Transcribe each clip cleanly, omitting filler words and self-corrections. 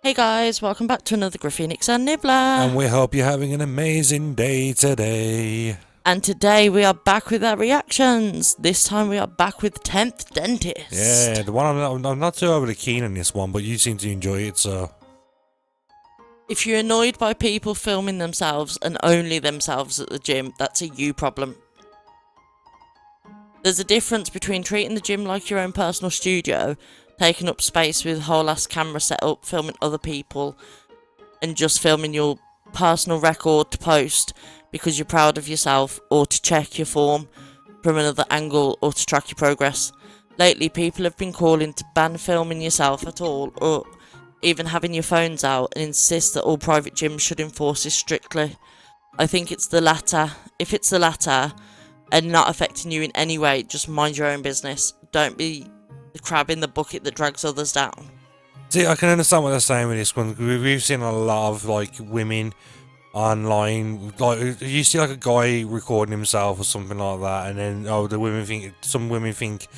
Hey guys, welcome back to another Griffenix Nibbler. And we hope you're having an amazing day today. And today we are back with our reactions. This time we are back with 10th Dentist. Yeah, the one I'm not too overly keen on this one, but you seem to enjoy it, so. If you're annoyed by people filming themselves and only themselves at the gym, that's a you problem. There's a difference between treating the gym like your own personal studio, taking up space with a whole ass camera setup, filming other people, and just filming your personal record to post because you're proud of yourself, or to check your form from another angle, or to track your progress. Lately, people have been calling to ban filming yourself at all, or even having your phones out, and insist that all private gyms should enforce this strictly. I think it's the latter. If it's the latter, and not affecting you in any way, just mind your own business. Don't be the crab in the bucket that drags others down. See, I can understand what they're saying with this one. We've seen a lot of, like, women online, like, you see, like, a guy recording himself or something like that, and then, some women think,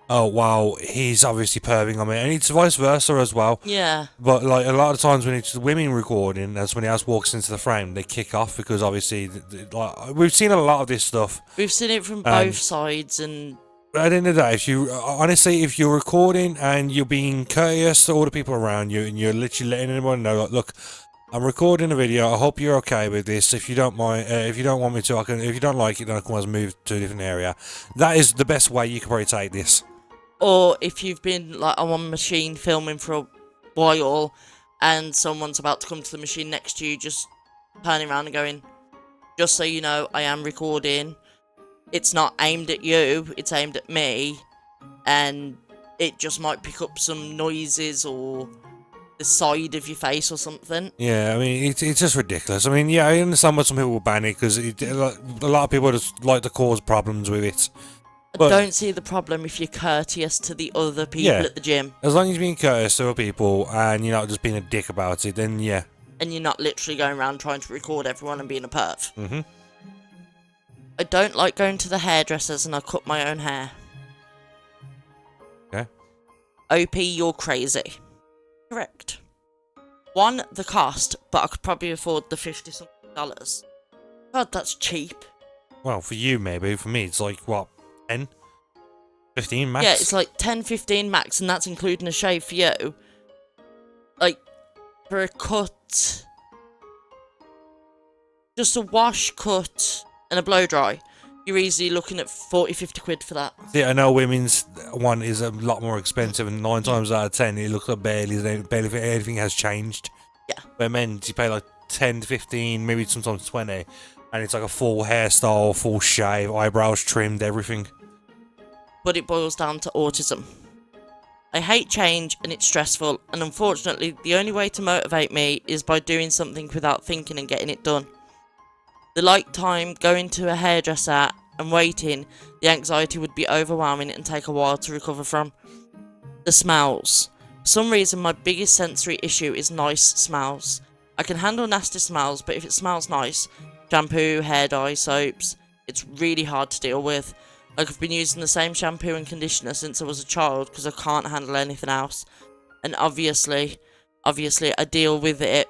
oh, wow, he's obviously perving on me, and it's vice versa as well. Yeah. But, like, a lot of times when it's the women recording, that's when the else walks into the frame, they kick off, because obviously, like, we've seen a lot of this stuff. We've seen it from both sides, and at the end of the day, if you're recording and you're being courteous to all the people around you, and you're literally letting anyone know, like, look, I'm recording a video. I hope you're okay with this. If you don't mind, if you don't want me to, I can. If you don't like it, then I can always move to a different area. That is the best way you can probably take this. or if you've been like on one machine filming for a while, and someone's about to come to the machine next to you, just turning around and going, "Just so you know, I am recording. It's not aimed at you. It's aimed at me, and it just might pick up some noises or the side of your face or something." Yeah, I mean, it's just ridiculous. I mean, yeah, I understand why some people will ban it, because a lot of people just like to cause problems with it. I don't see the problem if you're courteous to the other people at the gym. As long as you're being courteous to other people and you're not just being a dick about it, then yeah. And you're not literally going around trying to record everyone and being a perv. Mm-hmm. I don't like going to the hairdressers, and I cut my own hair. Okay. OP, you're crazy. Correct. One, the cost, but I could probably afford the $50-something. God, that's cheap. Well, for you maybe. For me, it's like, what, 10? 15 max? Yeah, it's like 10, 15 max, and that's including a shave for you. Like, for a cut, just a wash, cut, and a blow dry, you're easily looking at 40, 50 quid for that. Yeah, I know women's one is a lot more expensive, and 9 times out of 10, it looks like barely anything has changed. Yeah. Where men's, you pay like 10 to 15, maybe sometimes 20, and it's like a full hairstyle, full shave, eyebrows trimmed, everything. But it boils down to autism. I hate change, and it's stressful, and unfortunately, the only way to motivate me is by doing something without thinking and getting it done. The like time, going to a hairdresser and waiting, the anxiety would be overwhelming and take a while to recover from. The smells. For some reason, my biggest sensory issue is nice smells. I can handle nasty smells, but if it smells nice, shampoo, hair dye, soaps, it's really hard to deal with. Like, I've been using the same shampoo and conditioner since I was a child because I can't handle anything else. And obviously, I deal with it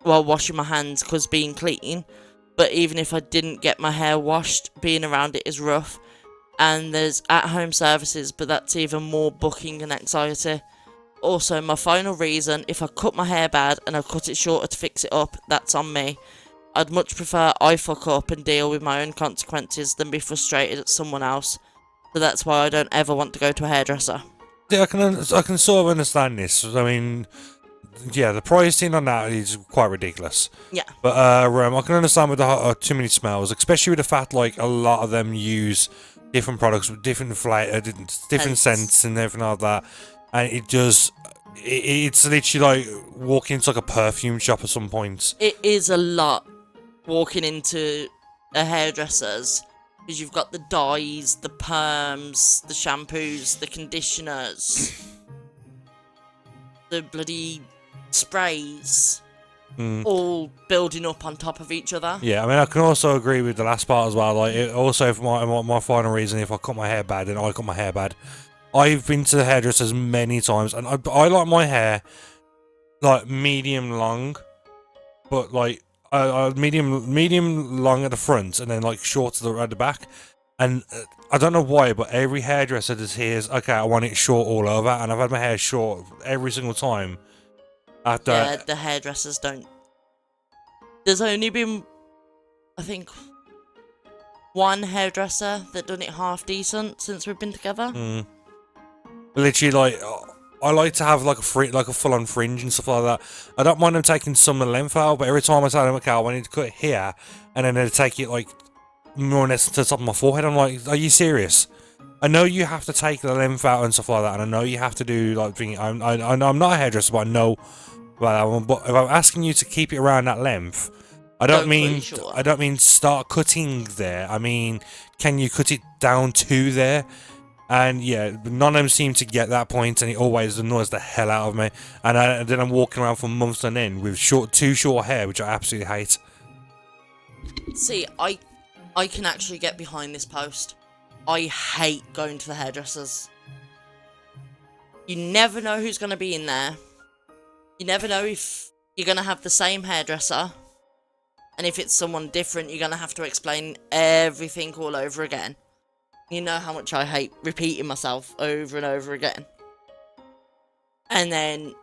while washing my hands because being clean. But even if I didn't get my hair washed, being around it is rough. And there's at-home services, but that's even more booking and anxiety. Also, my final reason, if I cut my hair bad and I cut it shorter to fix it up, that's on me. I'd much prefer I fuck up and deal with my own consequences than be frustrated at someone else. So that's why I don't ever want to go to a hairdresser. Yeah, I can sort of understand this. I mean, yeah, the pricing on that is quite ridiculous. Yeah. But I can understand with the too many smells, especially with the fact, like, a lot of them use different products with different flavor, different scents and everything like that. And it's literally like walking into like a perfume shop at some points. It is a lot walking into a hairdresser's, because you've got the dyes, the perms, the shampoos, the conditioners, the bloody sprays, all building up on top of each other. Yeah, I mean, I can also agree with the last part as well. Like, also, for my final reason, if I cut my hair bad, then I cut my hair bad. I've been to the hairdressers many times, and I like my hair like medium long, but like medium long at the front, and then like short at the back. And I don't know why, but every hairdresser just hears, okay, I want it short all over, and I've had my hair short every single time. After Yeah, the hairdressers don't. There's only been, I think, one hairdresser that done it half decent since we've been together. Literally, like, I like to have like a full-on fringe and stuff like that. I don't mind them taking some of the length out, but every time I tell them, okay, I want to cut it here, and then they take it like more or less to the top of my forehead, I'm like, are you serious? I know you have to take the length out and stuff like that, and I know you have to do like thing. I'm not a hairdresser, but I know about that one. But if I'm asking you to keep it around that length, I don't mean start cutting there. I mean, can you cut it down to there? And yeah, none of them seem to get that point, and it always annoys the hell out of me. And then I'm walking around for months on end with too short hair, which I absolutely hate. See, I can actually get behind this post. I hate going to the hairdressers. You never know who's going to be in there. You never know if you're going to have the same hairdresser. And if it's someone different, you're going to have to explain everything all over again. You know how much I hate repeating myself over and over again. And then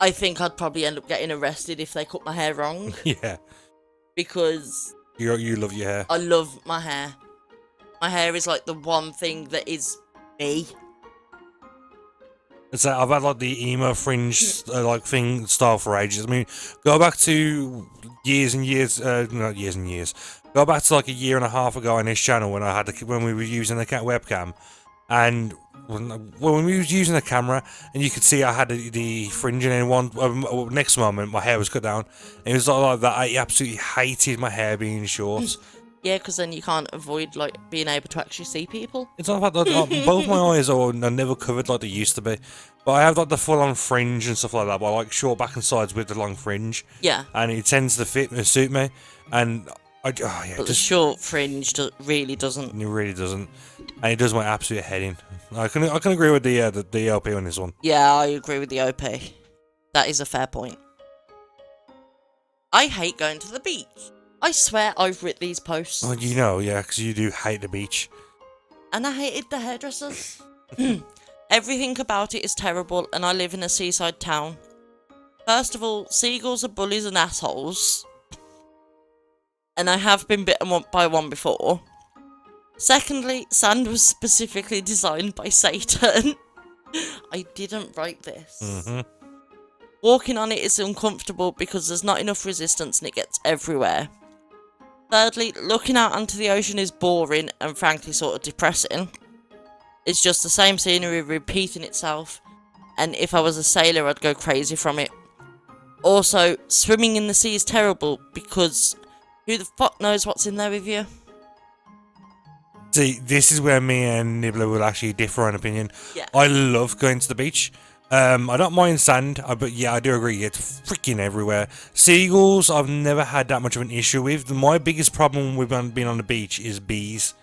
I think I'd probably end up getting arrested if they cut my hair wrong. Yeah. Because you love your hair. I love my hair. My hair is like the one thing that is me. It's like I've had like the emo fringe like thing style for ages. I mean, go back to years and years, not years and years. Go back to like a year and a half ago on this channel when when we were using the webcam, and when we was using the camera, and you could see I had the fringe, and then next moment my hair was cut down. And it was like that. I absolutely hated my hair being short. Yeah, because then you can't avoid like being able to actually see people. It's not about that. Both my eyes are never covered like they used to be, but I have like the full-on fringe and stuff like that. But I like short back and sides with the long fringe. Yeah, and it tends to suit me. And but the short fringe really doesn't. It really doesn't, and it does my absolute head in. I can agree with the OP on this one. Yeah, I agree with the OP. That is a fair point. I hate going to the beach. I swear I've written these posts. Well, you know, yeah, because you do hate the beach. And I hated the hairdressers. Everything about it is terrible, and I live in a seaside town. First of all, seagulls are bullies and assholes. And I have been bitten by one before. Secondly, sand was specifically designed by Satan. I didn't write this. Walking on it is uncomfortable because there's not enough resistance and it gets everywhere. Thirdly, looking out onto the ocean is boring and frankly sort of depressing. It's just the same scenery repeating itself, and if I was a sailor I'd go crazy from it. Also, swimming in the sea is terrible because who the fuck knows what's in there with you? See, this is where me and Nibbler will actually differ on opinion. Yeah. I love going to the beach. I don't mind sand, but yeah, I do agree, it's freaking everywhere. Seagulls, I've never had that much of an issue with. My biggest problem with being on the beach is bees.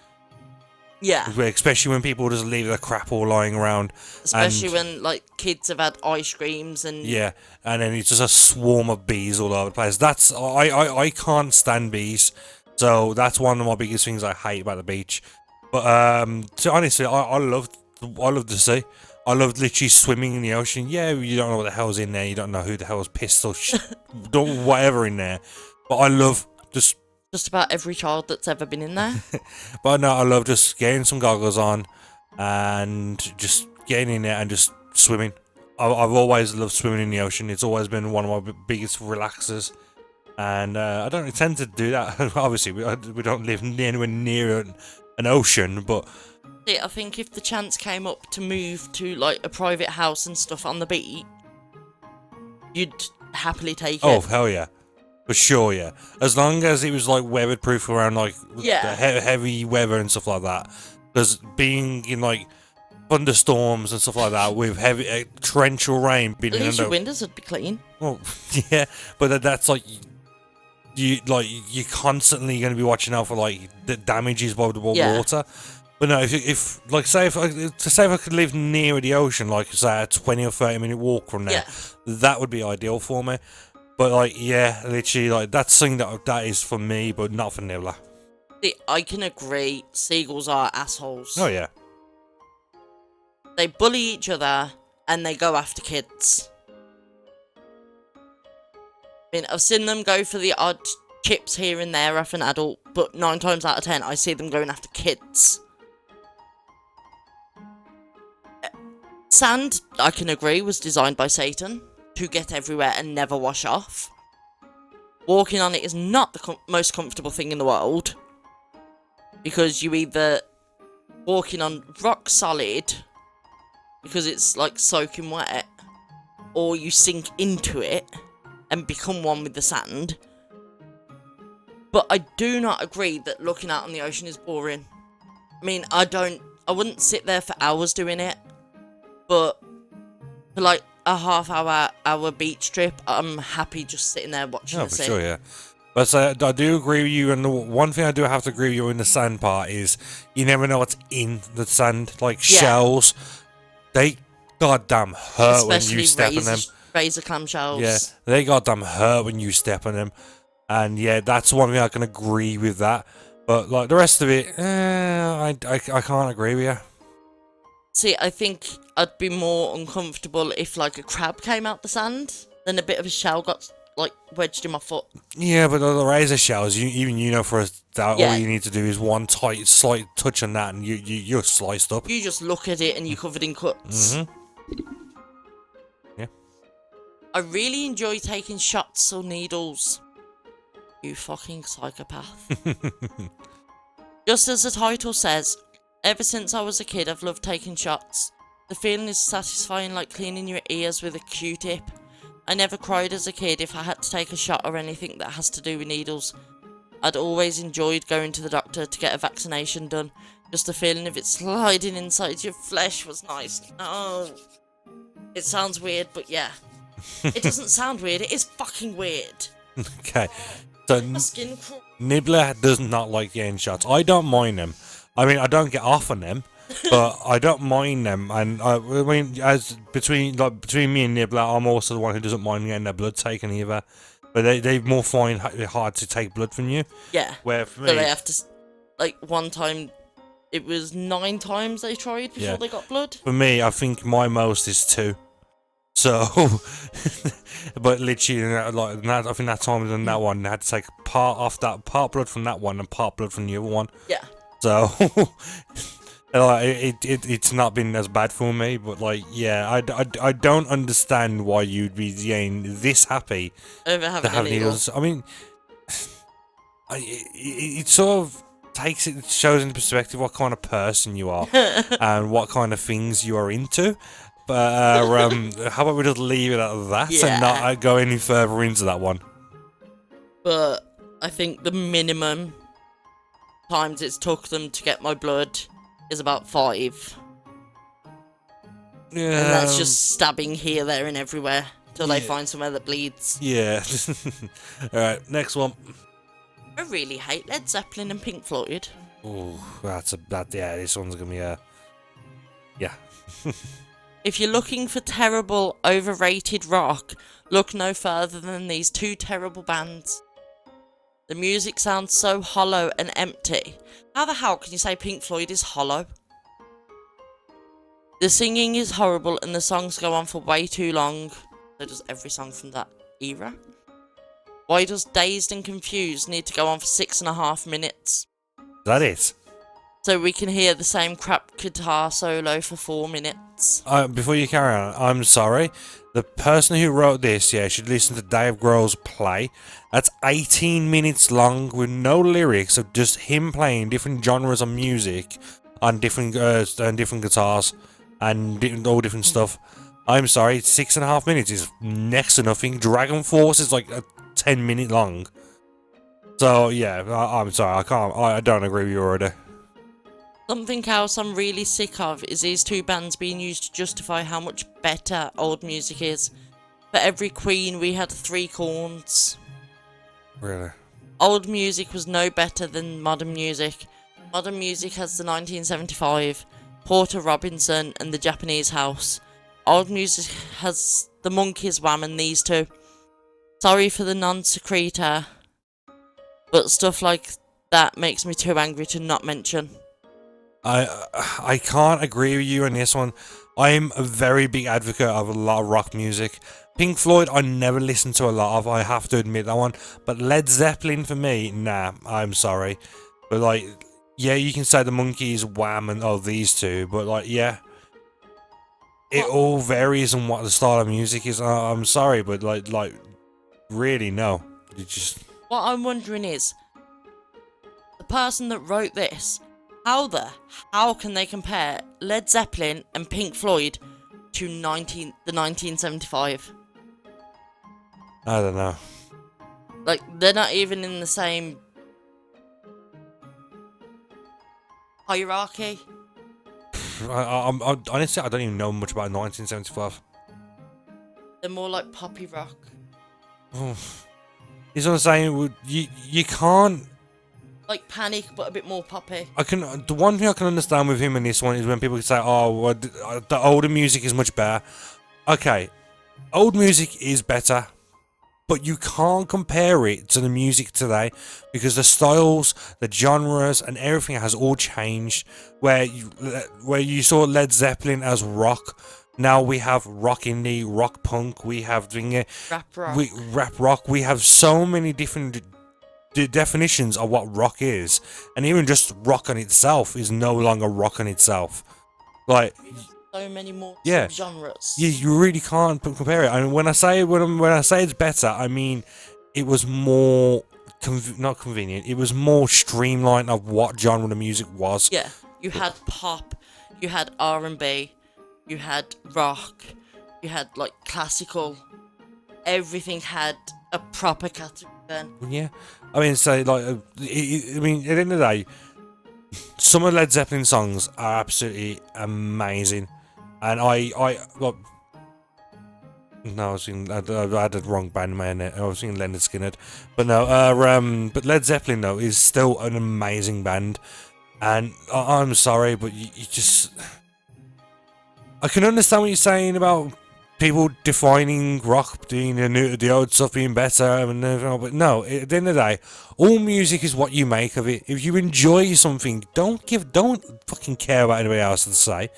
Yeah. Especially when people just leave their crap all lying around. Especially when, like, kids have had ice creams and... Yeah, and then it's just a swarm of bees all over the place. I can't stand bees, so that's one of my biggest things I hate about the beach. But, honestly, I love the sea. I love literally swimming in the ocean. Yeah, you don't know what the hell's in there. You don't know who the hell's pissed or whatever in there. But I love just about every child that's ever been in there. But no, I love just getting some goggles on and just getting in there and just swimming. I've always loved swimming in the ocean. It's always been one of my biggest relaxers. And I don't intend to do that. Obviously, we don't live anywhere near an ocean, but... I think if the chance came up to move to like a private house and stuff on the beach, you'd happily take it. Oh, hell yeah. For sure, yeah. As long as it was like weatherproof around like heavy weather and stuff like that. Because being in like thunderstorms and stuff like that with heavy torrential rain. At least your windows would be clean. Well, yeah, but that's like... You're constantly going to be watching out for like the damages by the water. But no, if like say if I could live near the ocean, like say a 20 or 30 minute walk from there, that would be ideal for me. But like, yeah, literally, like that's something that is for me, but not for Nibbler. See, I can agree. Seagulls are assholes. Oh yeah. They bully each other and they go after kids. I mean, I've seen them go for the odd chips here and there off an adult, but 9 times out of 10, I see them going after kids. Sand, I can agree, was designed by Satan to get everywhere and never wash off. Walking on it is not the most comfortable thing in the world, because you either walking on rock solid, because it's like soaking wet, or you sink into it and become one with the sand. But I do not agree that looking out on the ocean is boring. I mean, I wouldn't sit there for hours doing it, but for like a half-hour beach trip, I'm happy just sitting there watching the sea. Oh, for sure, yeah. But I do agree with you, and the one thing I do have to agree with you in the sand part is you never know what's in the sand, like shells. They goddamn hurt when you step on them. Razor clam shells. Yeah, they goddamn hurt when you step on them. And yeah, that's one thing I can agree with that. But like the rest of it, I can't agree with you. See, I think I'd be more uncomfortable if like a crab came out the sand, then a bit of a shell got like wedged in my foot. Yeah, but the razor shells, you know for that all you need to do is one slight touch on that, and you're sliced up. You just look at it and you're covered in cuts. Yeah. I really enjoy taking shots or needles. You fucking psychopath. Just as the title says, ever since I was a kid, I've loved taking shots. The feeling is satisfying, like cleaning your ears with a Q-tip. I never cried as a kid if I had to take a shot or anything that has to do with needles. I'd always enjoyed going to the doctor to get a vaccination done. Just the feeling of it sliding inside your flesh was nice. No. It sounds weird, but yeah. It doesn't sound weird, it is fucking weird. Okay. So Nibbler does not like getting shots. I don't mind them. I mean, I don't get off on them, but I don't mind them. And I mean, as between me and Nibbler, I'm also the one who doesn't mind getting their blood taken either. But they more find it hard to take blood from you. Yeah. Where for me, so they have to, like one time, it was 9 times they tried before they got blood. For me, I think my most is 2. So, but literally, like I think that time in that one, they had to take part blood from that one and part blood from the other one. Yeah. So, it's not been as bad for me, but like, yeah, I don't understand why you'd be getting this happy over having a needle. I mean, it sort of shows into perspective what kind of person you are and what kind of things you are into. But how about we just leave it at that and not go any further into that one? But I think the minimum times it's took them to get my blood is about 5. Yeah. And that's just stabbing here, there, and everywhere till they find somewhere that bleeds. Yeah. Alright, next one. I really hate Led Zeppelin and Pink Floyd. Oh, this one's gonna be yeah. If you're looking for terrible, overrated rock, look no further than these 2 terrible bands. The music sounds so hollow and empty. How the hell can you say Pink Floyd is hollow? The singing is horrible and the songs go on for way too long. So does every song from that era. Why does Dazed and Confused need to go on for 6.5 minutes? That is. So we can hear the same crap guitar solo for 4 minutes. Before you carry on, I'm sorry. The person who wrote this, should listen to Dave Grohl's play. That's 18 minutes long with no lyrics of just him playing different genres of music on different guitars and all different stuff. I'm sorry, 6.5 minutes is next to nothing. Dragon Force is like 10 minute long. So yeah, I'm sorry, I don't agree with you already. Something else I'm really sick of is these 2 bands being used to justify how much better old music is. For every queen we had 3 corns. Really? Old music was no better than modern music. Modern music has the 1975, Porter Robinson and the Japanese House. Old music has the Monkeys, Wham and these two. Sorry for the non-secreta, but stuff like that makes me too angry to not mention. I can't agree with you on this one. I'm a very big advocate of a lot of rock music. Pink Floyd, I never listened to a lot of, I have to admit that one. But Led Zeppelin for me, nah, I'm sorry. But like, yeah, you can say the Monkeys, Wham, and these two, but like, yeah. It all varies on what the style of music is. I'm sorry, but like, really, no. You just... What I'm wondering is, the person that wrote this, how can they compare Led Zeppelin and Pink Floyd to the 1975? I don't know. Like, they're not even in the same hierarchy. Honestly, I don't even know much about 1975. They're more like poppy rock. Is what I'm saying. You can't. Like Panic, but a bit more poppy. The one thing I can understand with him in this one is when people say, "Oh, well, the older music is much better." Okay, old music is better, but you can't compare it to the music today because the styles, the genres, and everything has all changed. Where you saw Led Zeppelin as rock, now we have rock indie, rock punk. We have Rap rock. Rap rock. We have so many different definitions of what rock is, and even just rock on itself is no longer rock on itself. Like, so many more genres. Yeah, you really can't compare it. I mean, when I say it's better, I mean it was more not convenient. It was more streamlined of what genre the music was. Yeah, you had pop, you had R&B, you had rock, you had like classical. Everything had a proper category then. Yeah, I mean, so like, I mean, at the end of the day, some of Led Zeppelin songs are absolutely amazing. And I no, I was thinking, I had the wrong band in my head. I was thinking Leonard Skinner, but no, but Led Zeppelin though is still an amazing band, and I'm sorry, but you just, I can understand what you're saying about people defining rock, doing the old stuff being better, and but no, at the end of the day, all music is what you make of it. If you enjoy something, don't fucking care about anybody else to say.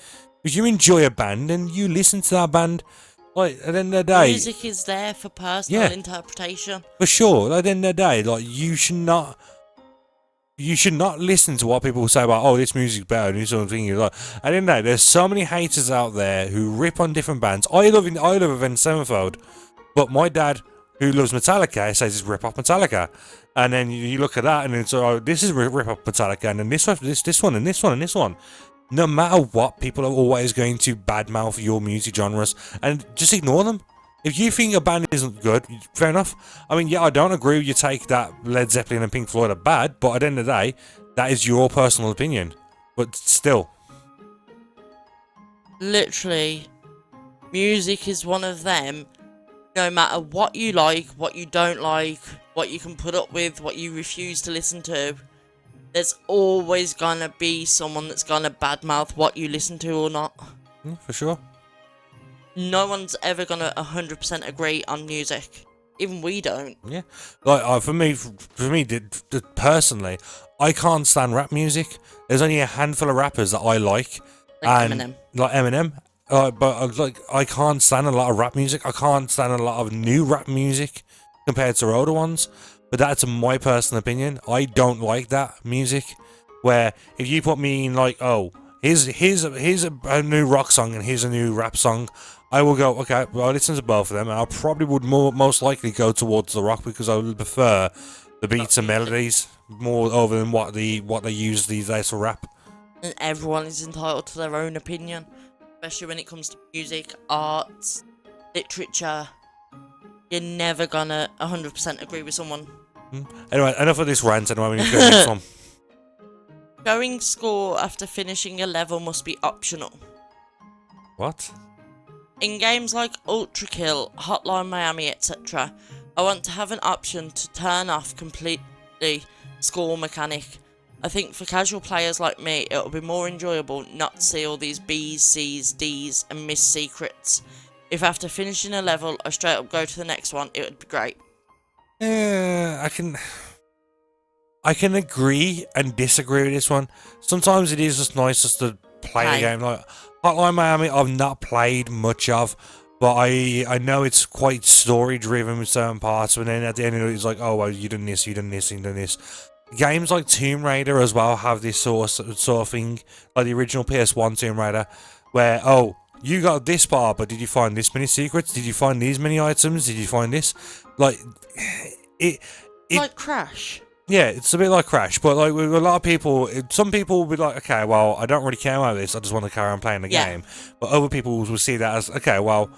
If you enjoy a band and you listen to that band, like at the end of the day, music is there for personal interpretation. For sure. At the end of the day, like you should not listen to what people say about, oh, this music's better and this sort of thing. Like, at the end of the day, there's so many haters out there who rip on different bands. I love Avenged Sevenfold, but my dad, who loves Metallica, says it's rip off Metallica. And then you look at that and it's this is rip off Metallica, and then this one, and this one, and this one. No matter what, people are always going to badmouth your music genres, and just ignore them. If you think a band isn't good, fair enough. I mean, yeah, I don't agree with you take that Led Zeppelin and Pink Floyd are bad, but at the end of the day, that is your personal opinion. But still. Literally, music is one of them. No matter what you like, what you don't like, what you can put up with, what you refuse to listen to, there's always gonna be someone that's gonna badmouth what you listen to or not. Yeah, for sure. No one's ever gonna 100% agree on music. Even we don't. Yeah. Like, for me, personally, I can't stand rap music. There's only a handful of rappers that I like. Like Eminem. Like Eminem. But I can't stand a lot of rap music. I can't stand a lot of new rap music compared to older ones. But that's my personal opinion. I don't like that music. Where if you put me in like, oh, here's a new rock song and here's a new rap song, I will go, okay, well, I listen to both of them, and I probably would most likely go towards the rock because I would prefer the beats and melodies more over than what they use these days for rap. And everyone is entitled to their own opinion, especially when it comes to music, arts, literature. You're never gonna 100% agree with someone. Anyway, enough of this rant. Anyway, we need to go to the next one. Going score after finishing a level must be optional. What? In games like Ultra Kill, Hotline Miami, etc., I want to have an option to turn off completely score mechanic. I think for casual players like me, it'll be more enjoyable not to see all these B's, C's, D's, and missed secrets. If after finishing a level, I straight up go to the next one, it would be great. Yeah, I can agree and disagree with this one. Sometimes it is just nice just to play a game. Like Hotline Miami, I've not played much of, but I know it's quite story driven with certain parts. And then at the end of it, it's like, oh well, you done this, you done this, you done this. Games like Tomb Raider as well have this sort of thing, like the original PS1 Tomb Raider, where you got this part, but did you find this many secrets? Did you find these many items? Did you find this? Like it like Crash. Yeah, it's a bit like Crash, but like with a lot of people, some people will be like, okay, well, I don't really care about this, I just want to carry on playing the game. But other people will see that as, okay, well,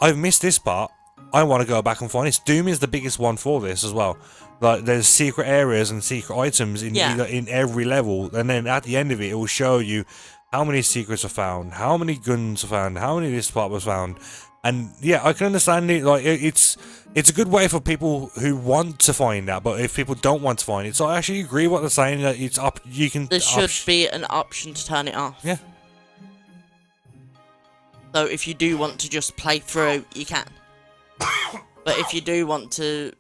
I've missed this part, I want to go back and find this. Doom is the biggest one for this as well. Like, there's secret areas and secret items in every level, and then at the end of it, it will show you how many secrets are found, how many guns are found, how many this part was found. And yeah, I can understand it. Like it's a good way for people who want to find that. But if people don't want to find it, so I actually agree what they're saying. That it's up. You can. There should be an option to turn it off. Yeah. So if you do want to just play through, you can. But if you do want to,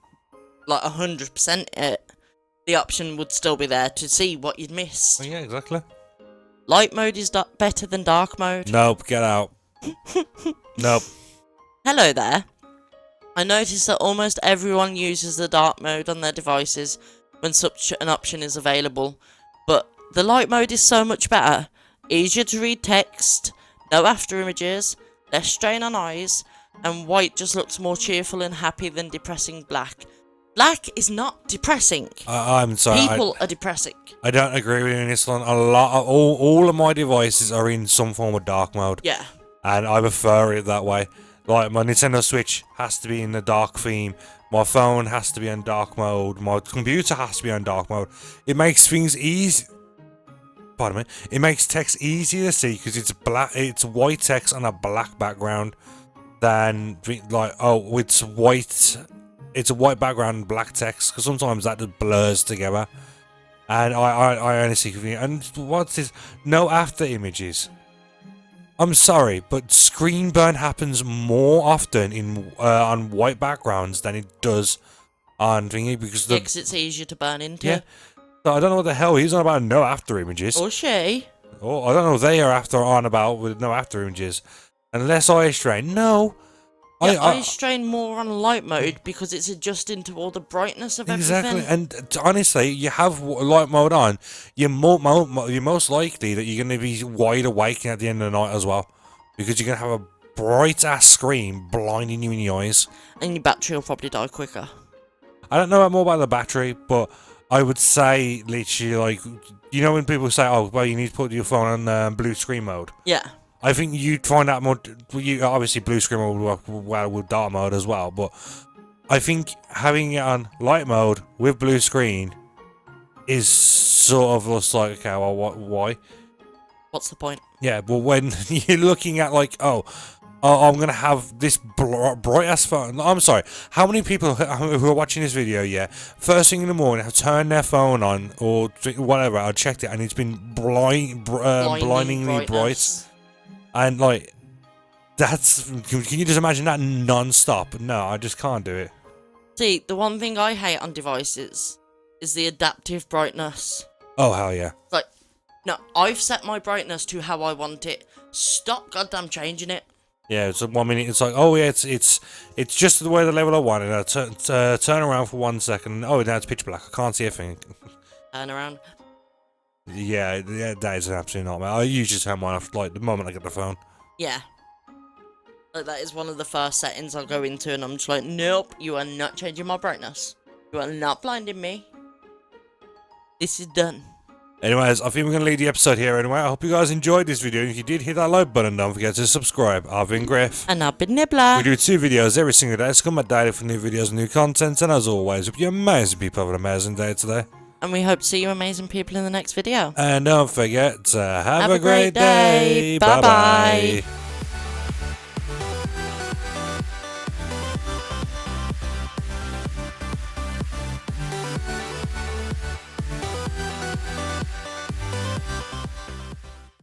like 100% it, the option would still be there to see what you'd missed. Oh, yeah, exactly. Light mode is better than dark mode. Nope. Get out. Nope. Hello there. I noticed that almost everyone uses the dark mode on their devices when such an option is available, but the light mode is so much better. Easier to read text, no after images, less strain on eyes, and white just looks more cheerful and happy than depressing black. Black is not depressing. I'm sorry. People are depressing. I don't agree with you in this one. All of my devices are in some form of dark mode. Yeah. And I prefer it that way. Like, my Nintendo Switch has to be in the dark theme. My phone has to be in dark mode. My computer has to be on dark mode. It makes things easy. Pardon me. It makes text easier to see because it's white text on a black background. Than like it's white. It's a white background and black text because sometimes that just blurs together. And I honestly, and what's this? No after images. I'm sorry, but screen burn happens more often on white backgrounds than it does on thingy because it's easier to burn into. Yeah. So I don't know what the hell he's on about no after images. Or she. Oh, I don't know what they are on about with no after images. Unless I strain. No. Yeah, I strain more on light mode because it's adjusting to all the brightness of everything. Exactly, and honestly, you have light mode on, you're most likely that you're going to be wide awake at the end of the night as well. Because you're going to have a bright-ass screen blinding you in the eyes. And your battery will probably die quicker. I don't know more about the battery, but I would say, literally, like, you know when people say, oh, well, you need to put your phone on blue screen mode? Yeah. I think you'd find out more. Obviously, blue screen mode will work well with dark mode as well, but I think having it on light mode with blue screen is sort of just like, okay, well, why? What's the point? Yeah, but when you're looking at like, I'm gonna have this bright ass phone. I'm sorry. How many people who are watching this video, first thing in the morning, have turned their phone on or whatever, I checked it, and it's been blindingly bright. And like, can you just imagine that non-stop? No, I just can't do it. See, the one thing I hate on devices is the adaptive brightness. Oh, hell yeah. Like, no, I've set my brightness to how I want it. Stop goddamn changing it. Yeah, it's 1 minute, it's like, oh yeah, it's just the way the level I want it. I turn around for 1 second, oh, now it's pitch black, I can't see anything. Turn around. Yeah, that is an absolute nightmare. I usually turn mine off like the moment I get the phone. Yeah. Like, that is one of the first settings I'll go into, and I'm just like, nope, you are not changing my brightness. You are not blinding me. This is done. Anyways, I think we're going to leave the episode here anyway. I hope you guys enjoyed this video. If you did, hit that like button. Don't forget to subscribe. I've been Griff. And I've been Nibbler. We do 2 videos every single day. So come back daily for new videos and new content. And as always, hope you amazing people have an amazing day today. And we hope to see you amazing people in the next video. And don't forget to have a great day. Bye-bye.